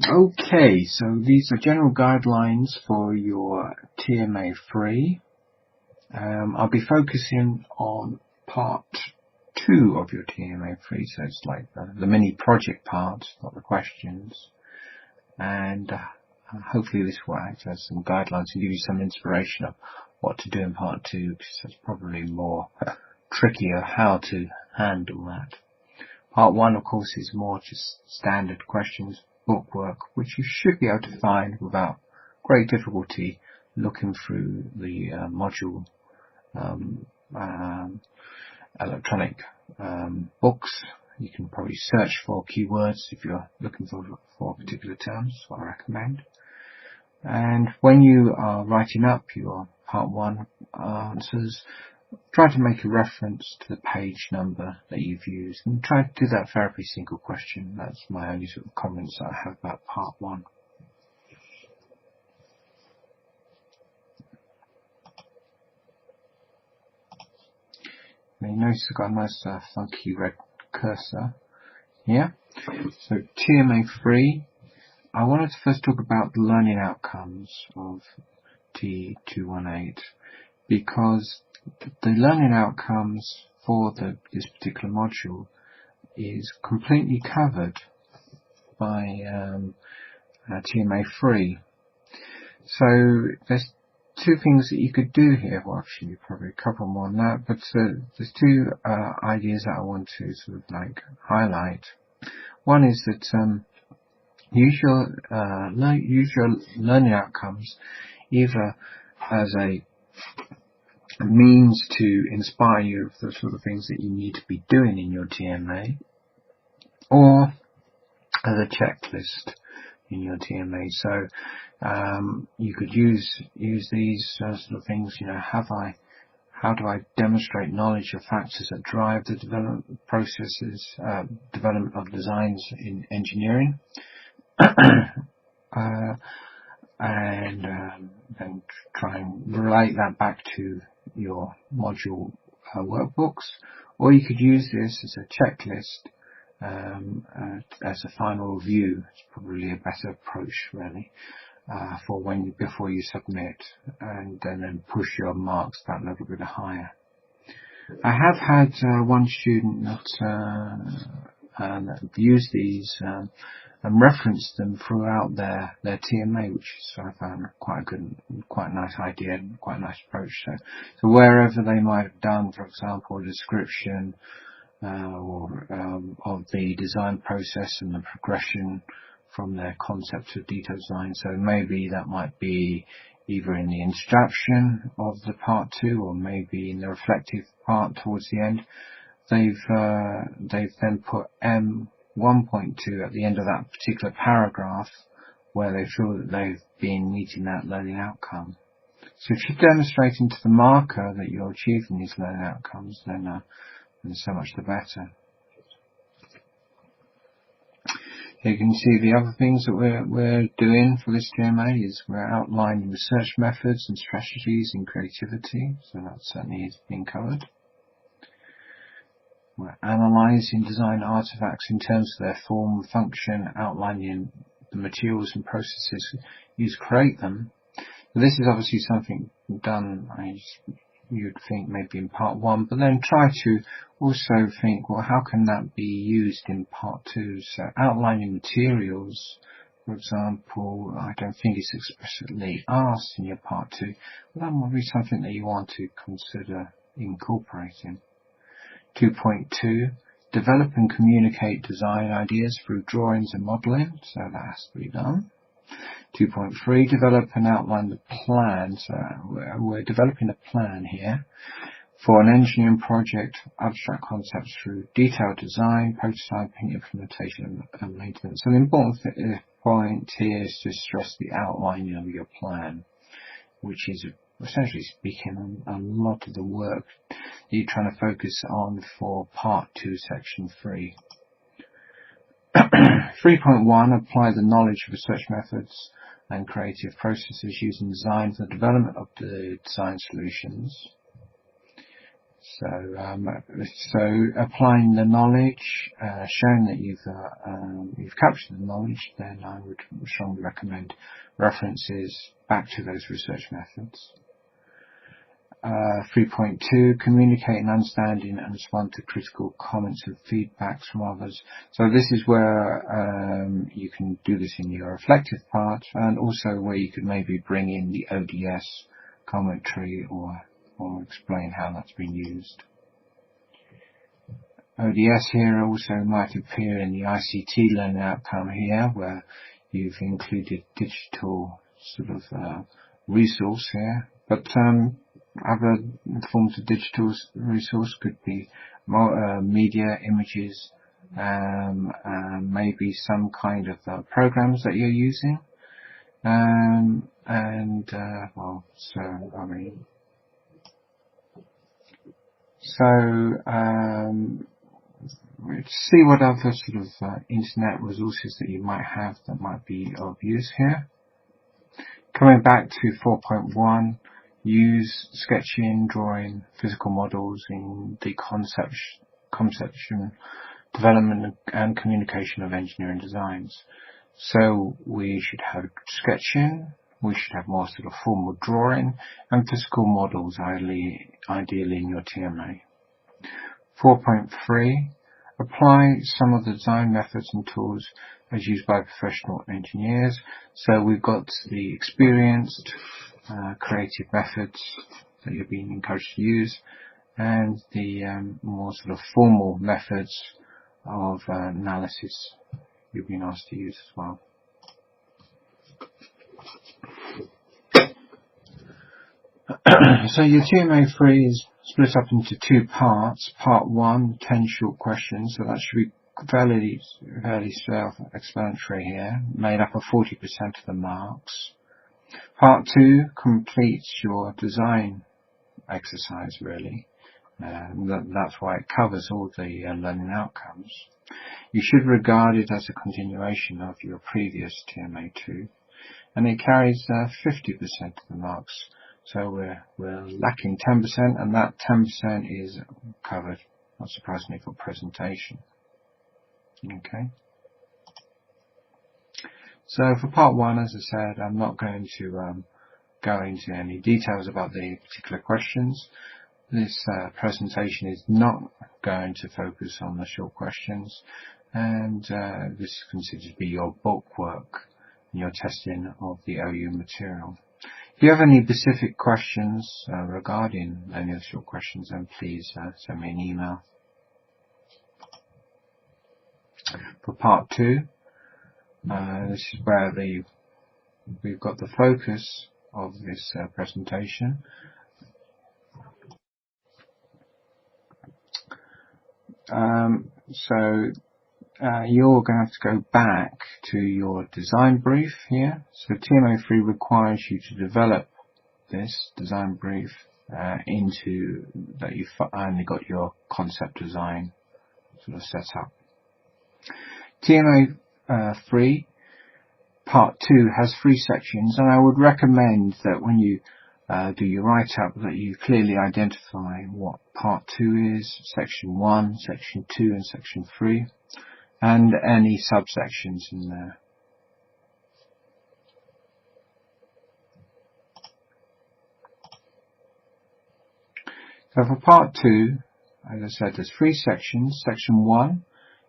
Okay, so these are general guidelines for your TMA03. I'll be focusing on part 2 of your TMA03, so it's like the mini project part, not the questions. And hopefully this will act as some guidelines and give you some inspiration of what to do in part 2, because it's probably more trickier how to handle that. Part 1, of course, is more just standard questions, bookwork, which you should be able to find without great difficulty looking through the module electronic books. You can probably search for keywords if you're looking for particular terms, what I recommend. And when you are writing up your part 1 answers, try to make a reference to the page number that you've used, and try to do that for every single question. That's my only sort of comments that I have about part 1. Now you notice I've got a nice funky red cursor here. So TMA03, I wanted to first talk about the learning outcomes of T218, because the learning outcomes for this particular module is completely covered by TMA03. So there's two things that you could do here. Well, actually, probably a couple more than that, but there's two ideas that I want to sort of like highlight. One is that use your learning outcomes either as a means to inspire you of the sort of things that you need to be doing in your TMA, or as a checklist in your TMA. So you could use these sort of things. You know, how do I demonstrate knowledge of factors that drive the development processes, development of designs in engineering, and then try and relate that back to your module workbooks. Or you could use this as a checklist as a final review. It's probably a better approach, really, for before you submit, and then push your marks that little bit higher. I have had one student that used these and referenced them throughout their TMA, which I found quite a good, quite nice idea and quite a nice approach. So wherever they might have done, for example, a description of the design process and the progression from their concept to detailed design. So maybe that might be either in the introduction of the part 2, or maybe in the reflective part towards the end. They've then put M1.2 at the end of that particular paragraph, where they feel that they've been meeting that learning outcome. So if you're demonstrating to the marker that you're achieving these learning outcomes, then so much the better. You can see the other things that we're doing for this TMA is we're outlining research methods and strategies in creativity, so that certainly is being covered. We're analysing design artifacts in terms of their form and function, outlining the materials and processes used to create them. So this is obviously something done, you'd think maybe in part 1, but then try to also think, well, how can that be used in part 2? So outlining materials, for example, I don't think it's explicitly asked in your part 2, but that might be something that you want to consider incorporating. 2.2, develop and communicate design ideas through drawings and modelling, so that has to be done. 2.3, develop and outline the plan. So we're developing a plan here for an engineering project, abstract concepts through detailed design, prototyping, implementation and maintenance. So the important point here is to stress the outlining of your plan, which is essentially speaking a lot of the work that you're trying to focus on for part 2, section 3. 3.1, apply the knowledge of research methods and creative processes used in design for the development of the design solutions. So applying the knowledge, showing that you've captured the knowledge, then I would strongly recommend references back to those research methods. 3.2, communicate and understanding and respond to critical comments and feedbacks from others. So this is where you can do this in your reflective part, and also where you could maybe bring in the ODS commentary or explain how that's been used. ODS here also might appear in the ICT learning outcome here, where you've included digital sort of resource here, but other forms of digital resource could be more, media, images, maybe some kind of programs that you're using, see what other sort of internet resources that you might have that might be of use here. Coming back to 4.1, use sketching, drawing, physical models in the conception, development and communication of engineering designs. So we should have sketching, we should have more sort of formal drawing, and physical models ideally in your TMA. 4.3, apply some of the design methods and tools as used by professional engineers. So we've got the experienced creative methods that you're being encouraged to use, and the more sort of formal methods of analysis you've been asked to use as well. So your TMA03 is split up into two parts. Part 1, 10 short questions, so that should be fairly self-explanatory here, made up of 40% of the marks. Part 2 completes your design exercise, really. That's why it covers all the learning outcomes. You should regard it as a continuation of your previous TMA2, and it carries 50% of the marks. So we're lacking 10%, and that 10% is covered, not surprisingly, for presentation. Okay. So for part 1, as I said, I'm not going to go into any details about the particular questions. This presentation is not going to focus on the short questions, and this is considered to be your bulk work in your testing of the OU material. If you have any specific questions regarding any of the short questions, then please send me an email. For part 2, this is where we've got the focus of this presentation. You're going to have to go back to your design brief here. So TMA03 requires you to develop this design brief into that you've finally got your concept design sort of set up. TMA03 part 2 has 3 sections, and I would recommend that when you do your write-up that you clearly identify what part 2 is, section 1, section 2 and section 3, and any subsections in there. So for part 2, as I said, there's 3 sections. Section 1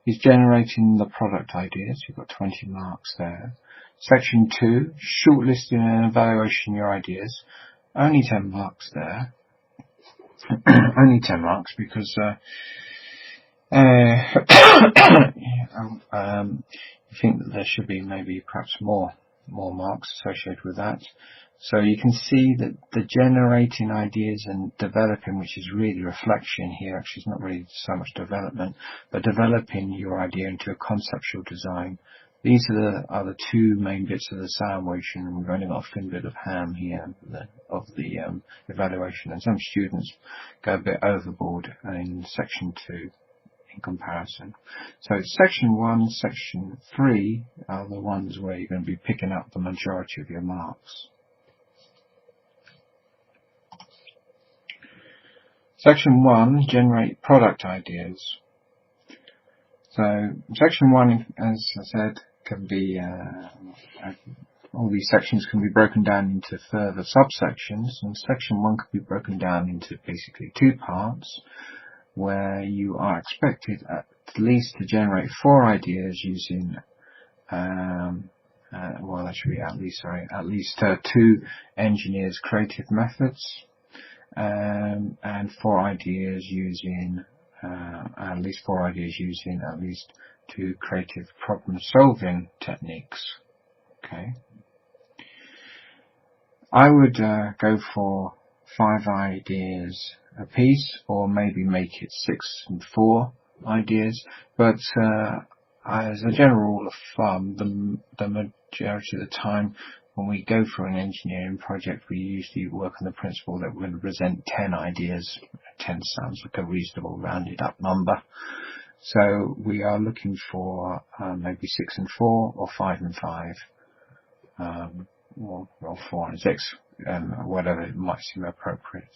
is generating the product ideas. You've got 20 marks there. Section 2, shortlisting and evaluating your ideas. Only 10 marks there. Only 10 marks because you think that there should be maybe perhaps more marks associated with that. So you can see that the generating ideas and developing, which is really reflection here, actually it's not really so much development, but developing your idea into a conceptual design. These are the 2 main bits of the sandwich, and we've only got a thin bit of ham here of the evaluation, and some students go a bit overboard in section 2 in comparison. So section 1, section 3 are the ones where you're going to be picking up the majority of your marks. Section 1, generate product ideas. So section 1, as I said, can be all these sections can be broken down into further subsections, and section 1 can be broken down into basically 2 parts, where you are expected at least to generate 4 ideas using at least 2 engineers' creative methods, and 4 ideas using at least 2 creative problem-solving techniques. Okay, I would go for 5 ideas a piece, or maybe make it 6 and 4 ideas. But as a general rule of thumb, the majority of the time when we go for an engineering project, we usually work on the principle that we're going to present 10 ideas. 10 sounds like a reasonable rounded up number. So we are looking for maybe 6 and 4, or 5 and 5, or 4 and 6, whatever it might seem appropriate.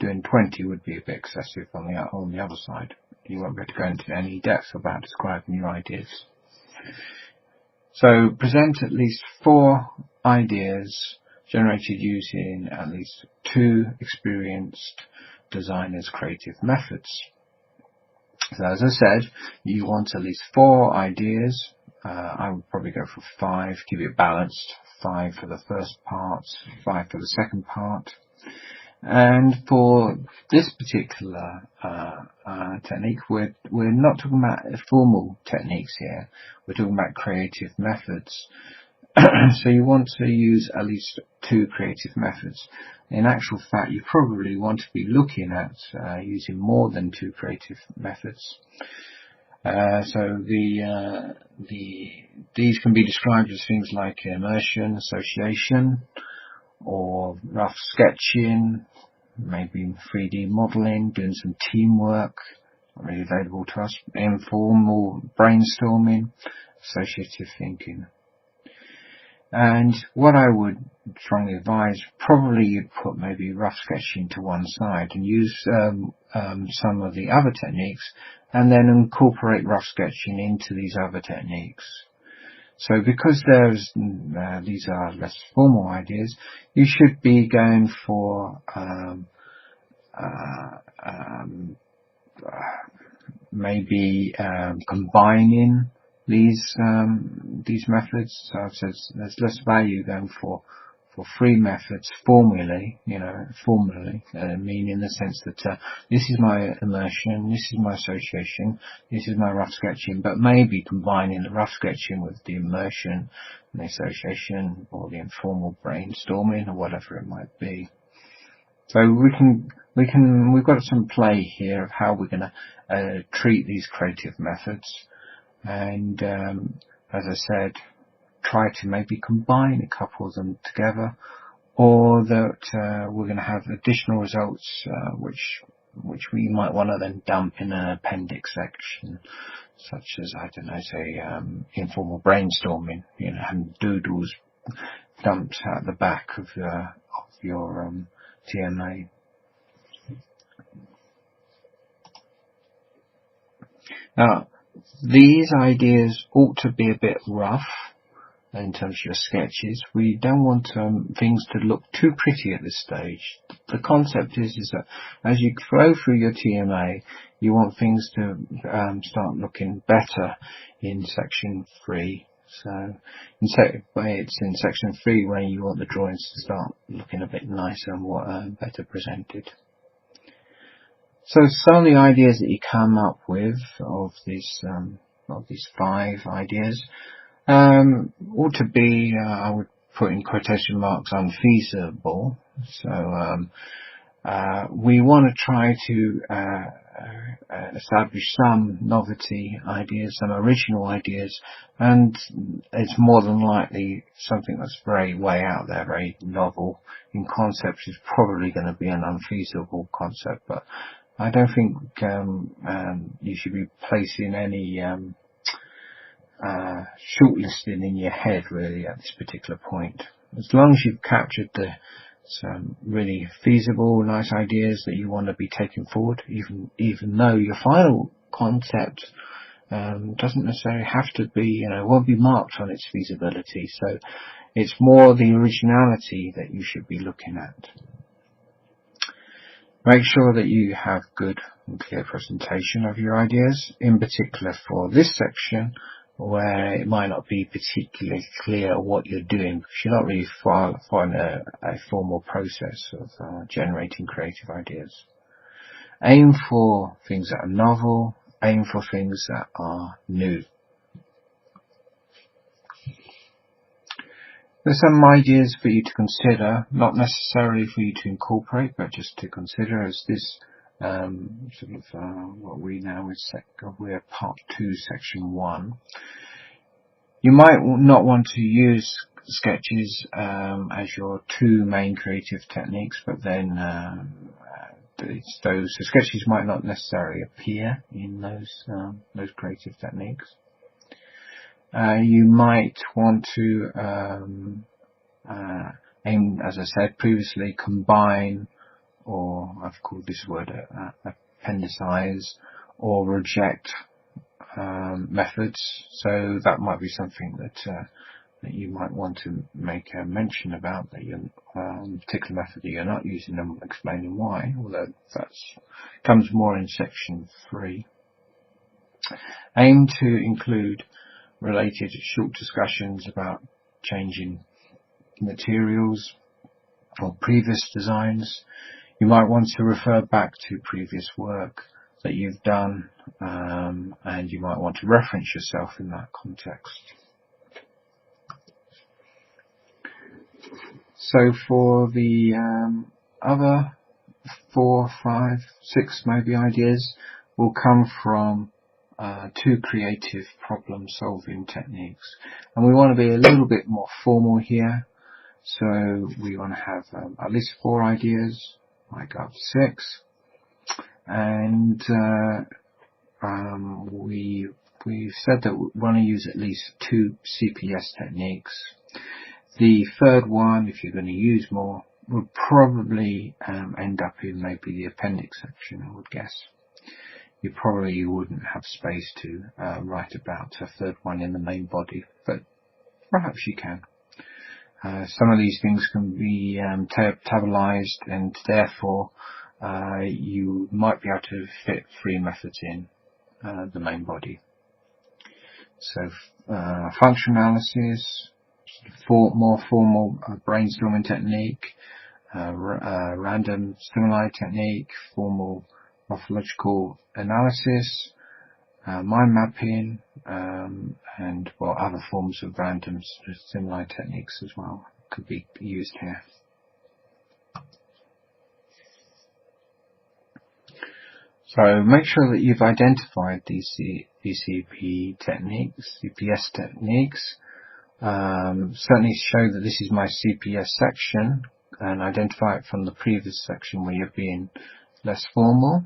Doing 20 would be a bit excessive on the other side. You won't be able to go into any depth about describing your ideas. So present at least 4 ideas generated using at least 2 experienced designers' creative methods. So as I said, you want at least 4 ideas. I would probably go for 5, keep it balanced. 5 for the first part, 5 for the second part. And for this particular technique, we're not talking about formal techniques here. We're talking about creative methods. So you want to use at least 2 creative methods. In actual fact, you probably want to be looking at using more than 2 creative methods. So these can be described as things like immersion, association, or rough sketching, maybe 3D modeling, doing some teamwork, really available to us, informal brainstorming, associative thinking. And what I would strongly advise, probably you'd put maybe rough sketching to one side and use some of the other techniques, and then incorporate rough sketching into these other techniques. So because these are less formal ideas, you should be going for maybe combining these methods. So there's less value going for 3 methods formally, meaning in the sense that this is my immersion, this is my association, this is my rough sketching, but maybe combining the rough sketching with the immersion and the association, or the informal brainstorming, or whatever it might be. So we've got some play here of how we're going to treat these creative methods, and as I said, try to maybe combine a couple of them together, or that we're going to have additional results which we might want to then dump in an appendix section, such as, I don't know, say informal brainstorming, having doodles dumped at the back of your TMA. Now, these ideas ought to be a bit rough in terms of your sketches. We don't want things to look too pretty at this stage. The concept is that as you flow through your TMA, you want things to start looking better in section 3. So it's in section 3 where you want the drawings to start looking a bit nicer and better presented. So some of the ideas that you come up with of these 5 ideas ought to be, I would put in quotation marks, unfeasible. So we want to try to establish some novelty ideas, some original ideas, and it's more than likely something that's very way out there, very novel in concept is probably going to be an unfeasible concept. But I don't think you should be placing any shortlisting in your head really at this particular point. As long as you've captured the some really feasible, nice ideas that you want to be taking forward, even though your final concept doesn't necessarily have to be, won't be marked on its feasibility. So it's more the originality that you should be looking at. Make sure that you have good and clear presentation of your ideas, in particular for this section where it might not be particularly clear what you're doing because you're not really following a formal process of generating creative ideas. Aim for things that are novel, aim for things that are new. There's some ideas for you to consider, not necessarily for you to incorporate, but just to consider as this what we now we're part 2, section 1. You might not want to use sketches as your 2 main creative techniques, but then those sketches might not necessarily appear in those creative techniques. You might want to aim, as I said previously, combine, or I've called this word appendicize, or reject methods. So that might be something that you might want to make a mention about, that your particular method that you're not using, and explaining why, although that comes more in section 3. Aim to include related short discussions about changing materials or previous designs. You might want to refer back to previous work that you've done, and you might want to reference yourself in that context. So for the other 4, 5, 6 maybe ideas will come from 2 creative problem solving techniques, and we want to be a little bit more formal here, so we want to have at least 4 ideas, might go up to 6, and we've said that we want to use at least 2 CPS techniques. The third one, if you're going to use more, would probably end up in maybe the appendix section, I would guess. You probably wouldn't have space to write about a third one in the main body, but perhaps you can. Some of these things can be tabularized, and therefore you might be able to fit 3 methods in the main body. So function analysis, more formal brainstorming technique, random stimuli technique, formal morphological analysis, mind mapping, and other forms of random stimuli techniques as well could be used here. So make sure that you've identified these CPS techniques. Certainly show that this is my CPS section, and identify it from the previous section where you're being less formal.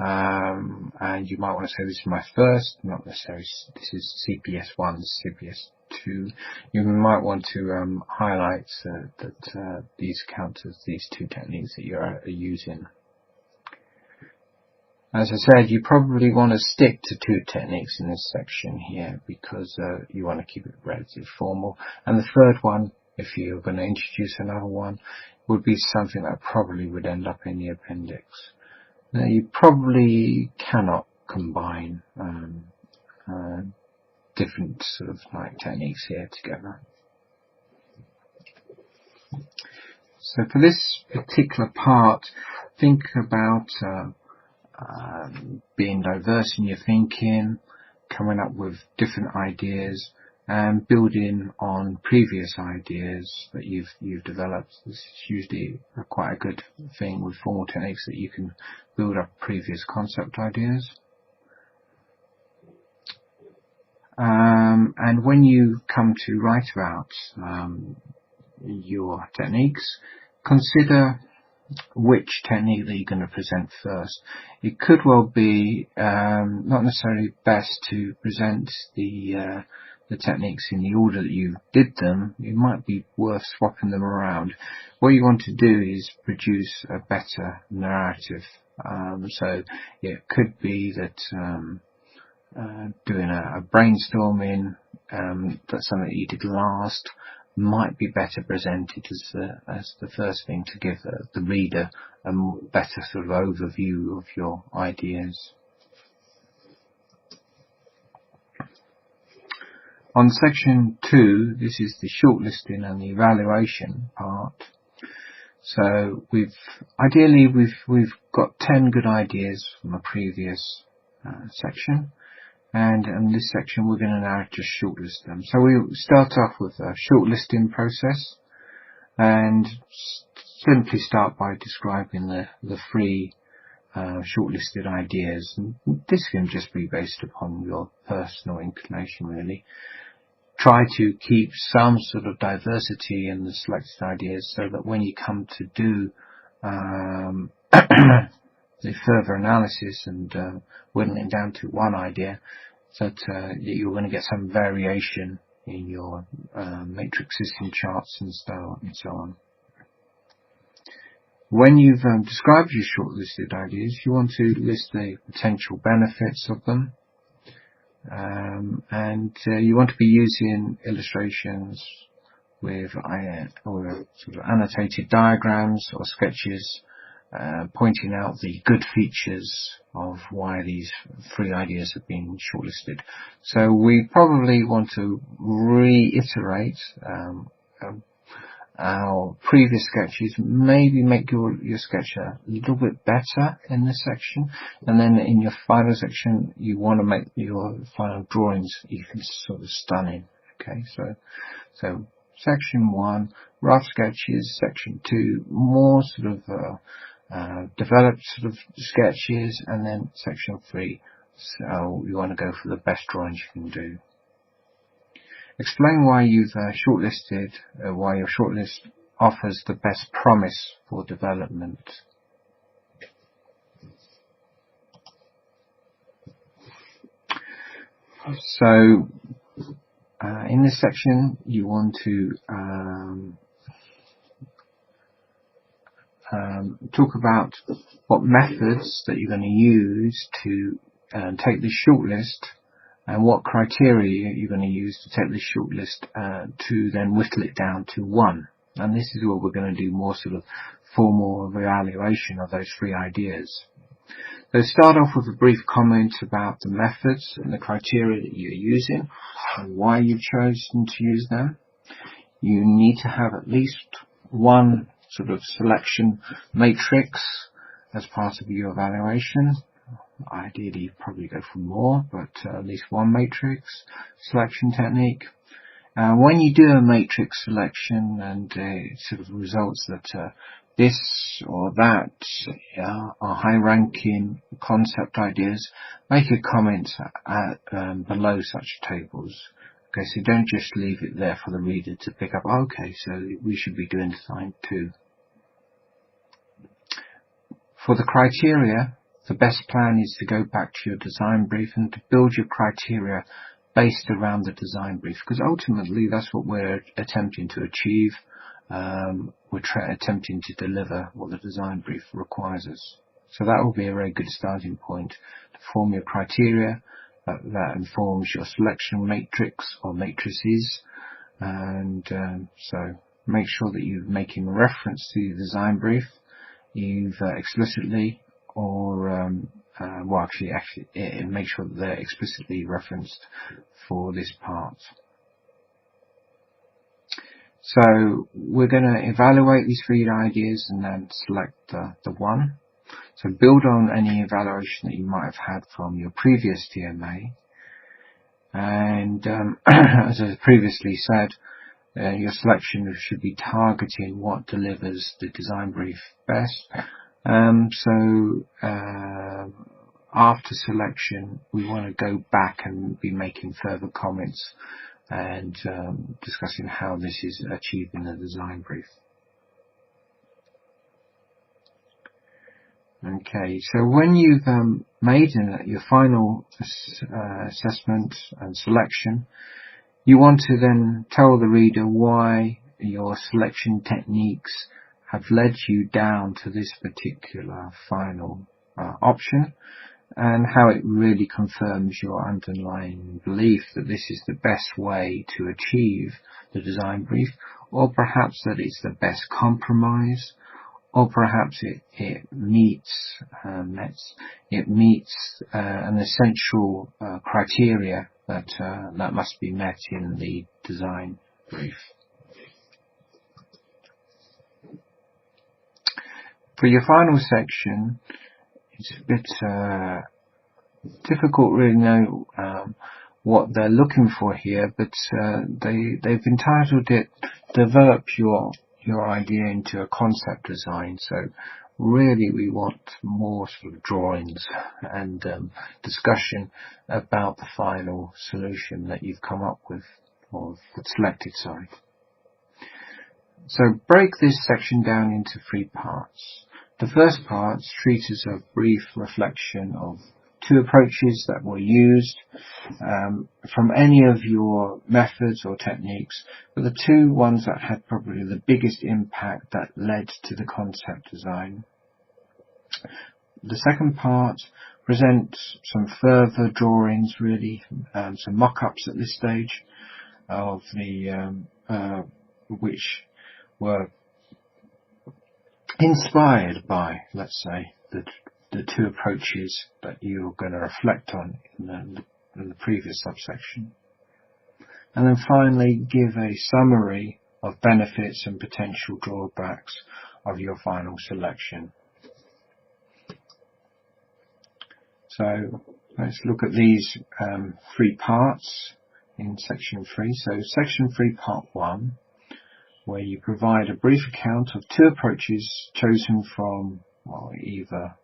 And you might want to say this is my first, not necessarily this is CPS 1, CPS 2. You might want to highlight that these count as these 2 techniques that you're using. As I said, you probably want to stick to 2 techniques in this section here, because you want to keep it relatively formal. And the third one, if you're going to introduce another one, would be something that probably would end up in the appendix. Now, you probably cannot combine different sort of techniques here together. So for this particular part, think about being diverse in your thinking, coming up with different ideas, and building on previous ideas that you've developed. This is usually quite a good thing with formal techniques, that you can build up previous concept ideas. And when you come to write about your techniques, consider which technique that you're going to present first. It could well be not necessarily best to present the the techniques in the order that you did them, it might be worth swapping them around. What you want to do is produce a better narrative. So it could be that doing a brainstorming, that's something that you did last, might be better presented as the first thing to give the reader a better sort of overview of your ideas. On section 2, this is the shortlisting and the evaluation part. So we've got 10 good ideas from a previous section, and in this section we're going to now just shortlist them. So we'll start off with a shortlisting process, and simply start by describing the 3 shortlisted ideas, and this can just be based upon your personal inclination really. Try to keep some sort of diversity in the selected ideas so that when you come to do the further analysis and whittling it down to one idea, that you're going to get some variation in your matrix system charts and so on. When you've described your shortlisted ideas, you want to list the potential benefits of them. And you want to be using illustrations with or sort of annotated diagrams or sketches pointing out the good features of why these 3 ideas have been shortlisted. So we probably want to reiterate our previous sketches, maybe make your sketch a little bit better in this section, and then in your final section you want to make your final drawings even sort of stunning. Okay, so section 1, rough sketches. Section 2, more sort of developed sort of sketches, and then section 3, so you want to go for the best drawings you can do. Explain why you've shortlisted, why your shortlist offers the best promise for development. So, in this section, you want to talk about what methods that you're going to use to take this shortlist, and what criteria you're going to use to take this shortlist to then whittle it down to 1. And this is what we're going to do more sort of formal evaluation of those 3 ideas. So start off with a brief comment about the methods and the criteria that you're using and why you've chosen to use them. You need to have at least 1 sort of selection matrix as part of your evaluation. Ideally you'd probably go for more, but at least 1 matrix selection technique. When you do a matrix selection and it sort of results that this or that are high ranking concept ideas, make a comment below such tables. Okay, so don't just leave it there for the reader to pick up. Okay, so we should be doing design 2. For the criteria, the best plan is to go back to your design brief and to build your criteria based around the design brief, because ultimately that's what we're attempting to achieve. We're attempting to deliver what the design brief requires us. So that will be a very good starting point to form your criteria. That informs your selection matrix or matrices, and so make sure that you're making reference to your design brief. You've explicitly or make sure that they're explicitly referenced for this part. So we're going to evaluate these 3 ideas and then select the 1. So build on any evaluation that you might have had from your previous TMA, and as I previously said, your selection should be targeting what delivers the design brief best. After selection, we want to go back and be making further comments and discussing how this is achieved in the design brief. Okay, so when you've made your final assessment and selection, You want to then tell the reader why your selection techniques have led you down to this particular final option, and how it really confirms your underlying belief that this is the best way to achieve the design brief, or perhaps that it's the best compromise, or perhaps it meets an essential criteria that must be met in the design brief. For your final section, it's a bit difficult really to know what they're looking for here, but they've entitled it "Develop Your Idea into a Concept Design." So really we want more sort of drawings and discussion about the final solution that you've come up with, or selected, sorry. So break this section down into 3 parts. The first part treats as a brief reflection of 2 approaches that were used from any of your methods or techniques, but the 2 ones that had probably the biggest impact that led to the concept design. The second part presents some further drawings, really, some mock-ups at this stage of the which were inspired by, let's say, the 2 approaches that you're going to reflect on in the previous subsection. And then finally give a summary of benefits and potential drawbacks of your final selection. So let's look at these 3 parts in section 3. So section 3, part 1, where you provide a brief account of 2 approaches chosen from either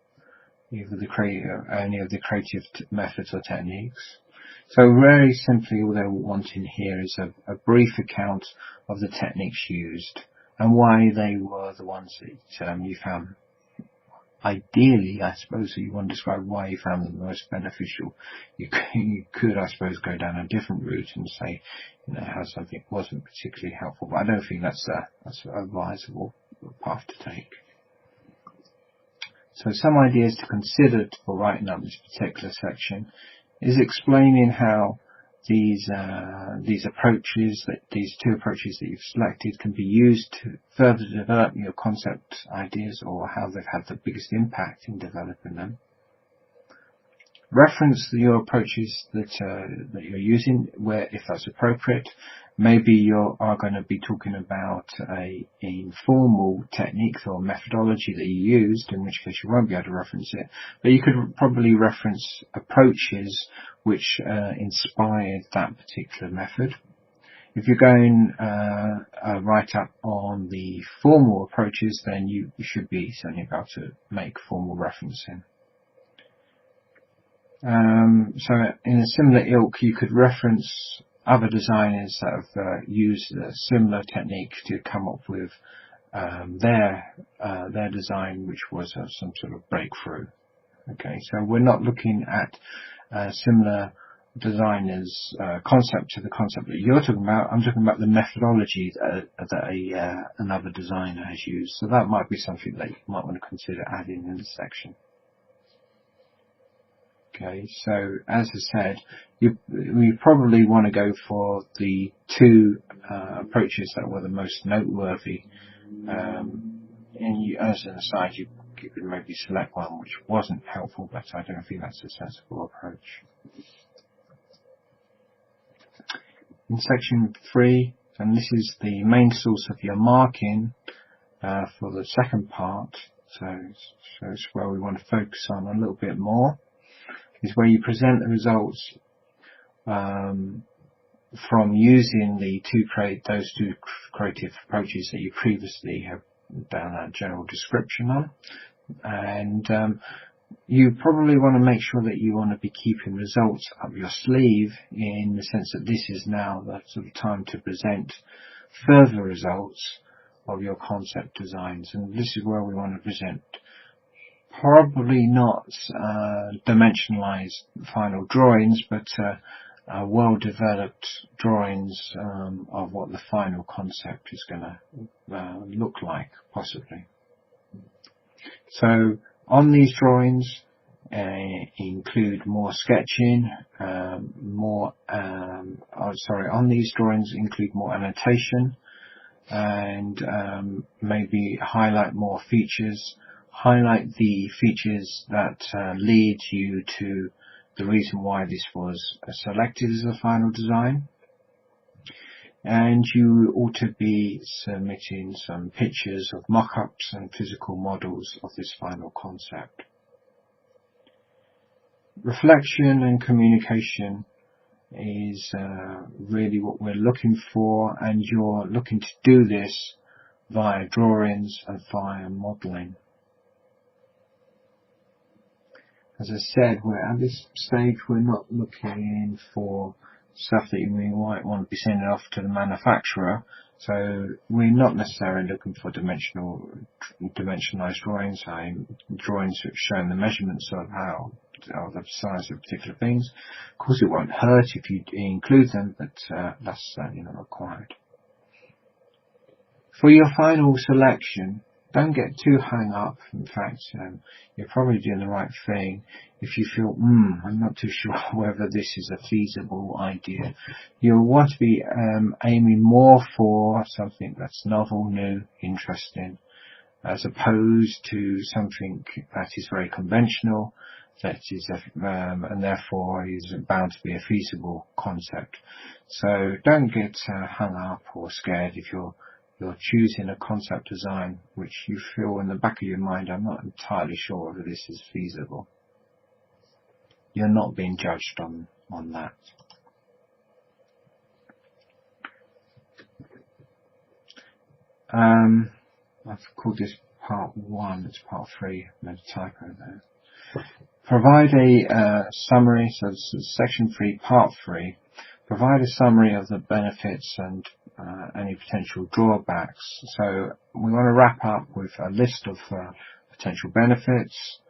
any of the creative methods or techniques. So very simply, all they're wanting here is a brief account of the techniques used and why they were the ones that you found. Ideally, I suppose, you want to describe why you found them the most beneficial. You could, I suppose, go down a different route and say, how something wasn't particularly helpful. But I don't think that's a advisable path to take. So some ideas to consider for writing up this particular section is explaining how these approaches, these 2 approaches that you've selected, can be used to further develop your concept ideas, or how they've had the biggest impact in developing them. Reference your approaches that you're using, where, if that's appropriate. Maybe you are going to be talking about a informal technique or methodology that you used, in which case you won't be able to reference it. But you could probably reference approaches which inspired that particular method. If you're going right up on the formal approaches, then you should be certainly able to make formal referencing. So in a similar ilk, you could reference other designers that have used a similar technique to come up with their design, which was some sort of breakthrough. Okay, so we're not looking at similar designers' concept to the concept that you're talking about. I'm talking about the methodology that another designer has used. So that might be something that you might want to consider adding in this section. Okay, so as I said, we probably want to go for the 2 approaches that were the most noteworthy. As an aside, you could maybe select one which wasn't helpful, but I don't think that's a sensible approach. In section 3, and this is the main source of your marking for the second part, so it's where we want to focus on a little bit more, is where you present the results from using those two creative approaches that you previously have done a general description on. And you probably want to make sure that you want to be keeping results up your sleeve, in the sense that this is now the sort of time to present further results of your concept designs. And this is where we want to present probably not dimensionalized final drawings, but well-developed drawings of what the final concept is going to look like, possibly. So on these drawings include more sketching, on these drawings include more annotation, and maybe highlight more features, highlight the features that lead you to the reason why this was selected as a final design. And you ought to be submitting some pictures of mock-ups and physical models of this final concept. Reflection and communication is really what we're looking for, and you're looking to do this via drawings and via modelling. As I said, at this stage we're not looking for stuff that we might want to be sending off to the manufacturer, so we're not necessarily looking for dimensionalized drawings, drawings which show the measurements of the size of particular things. Of course it won't hurt if you include them, but that's certainly not required. For your final selection, don't get too hung up. In fact, you're probably doing the right thing if you feel, I'm not too sure whether this is a feasible idea. You'll want to be aiming more for something that's novel, new, interesting, as opposed to something that is very conventional, that is, and therefore is bound to be a feasible concept. So don't get hung up or scared if you're choosing a concept design which you feel in the back of your mind, I'm not entirely sure whether this is feasible. You're not being judged on that. I've called this part 1, it's part 3, I made a typo there. Provide a summary, so this is section 3, part 3. Provide a summary of the benefits and any potential drawbacks. So we want to wrap up with a list of potential benefits,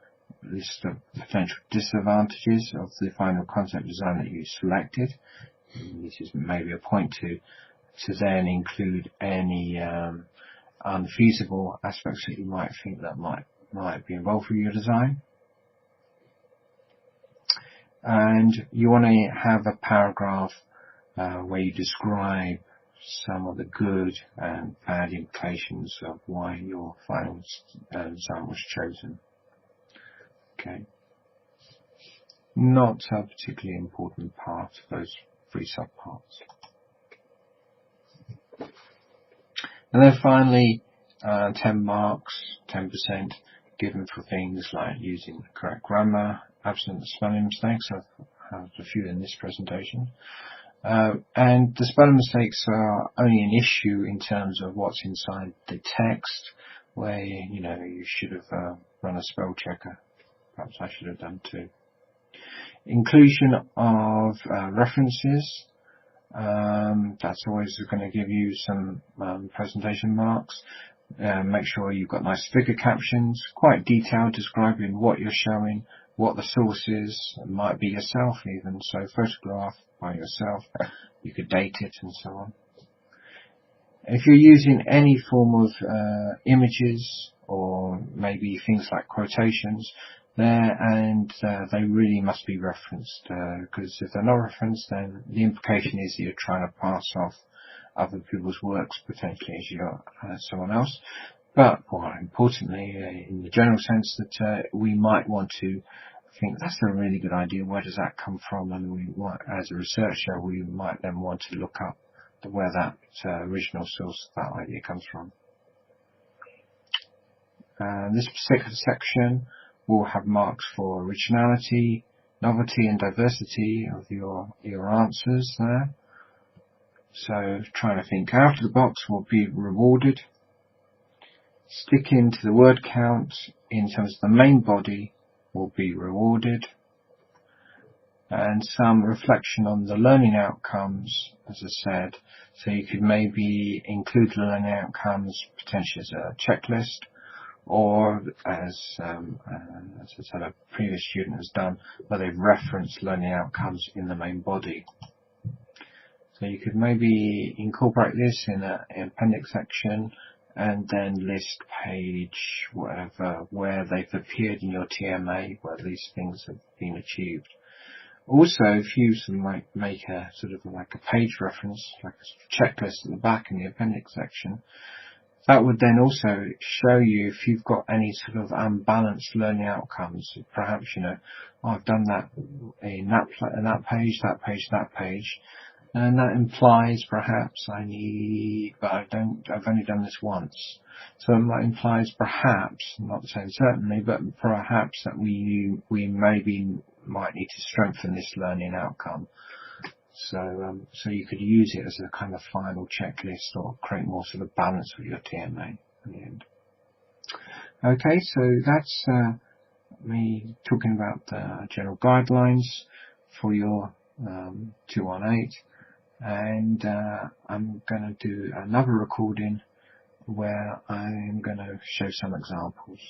a list of potential disadvantages of the final concept design that you selected. This is maybe a point to then include any unfeasible aspects that you might think that might be involved with your design. And you want to have a paragraph where you describe some of the good and bad implications of why your final design was chosen. Okay. Not a particularly important part, those 3 subparts. And then finally, 10 marks, 10% given for things like using the correct grammar, absent spelling mistakes. I've had a few in this presentation. And the spelling mistakes are only an issue in terms of what's inside the text, where, you should have run a spell checker. Perhaps I should have done too. Inclusion of references. That's always going to give you some presentation marks. Make sure you've got nice figure captions, quite detailed, describing what you're showing, what the source is. It might be yourself even, so photograph by yourself, you could date it and so on. If you're using any form of images or maybe things like quotations there, and they really must be referenced, because if they're not referenced, then the implication is that you're trying to pass off other people's works potentially as you're someone else. But more importantly, in the general sense that we might want to think that's a really good idea, where does that come from? And we might, as a researcher, we might then want to look up where that original source of that idea comes from. This particular section will have marks for originality, novelty and diversity of your answers there. So trying to think out of the box will be rewarded. Sticking to the word count in terms of the main body will be rewarded. And some reflection on the learning outcomes, as I said. So you could maybe include the learning outcomes potentially as a checklist, or as I said, a previous student has done, where they've referenced learning outcomes in the main body. So you could maybe incorporate this in an appendix section and then list page, whatever, where they've appeared in your TMA, where these things have been achieved. Also, if you make a sort of like a page reference, like a checklist at the back in the appendix section, that would then also show you if you've got any sort of unbalanced learning outcomes. Perhaps, I've done that in that page, and that implies perhaps I've only done this once. So that implies perhaps, I'm not saying certainly, but perhaps that we maybe might need to strengthen this learning outcome. So you could use it as a kind of final checklist or create more sort of balance with your TMA in the end. Okay, so that's me talking about the general guidelines for your 218. And I'm going to do another recording where I'm going to show some examples.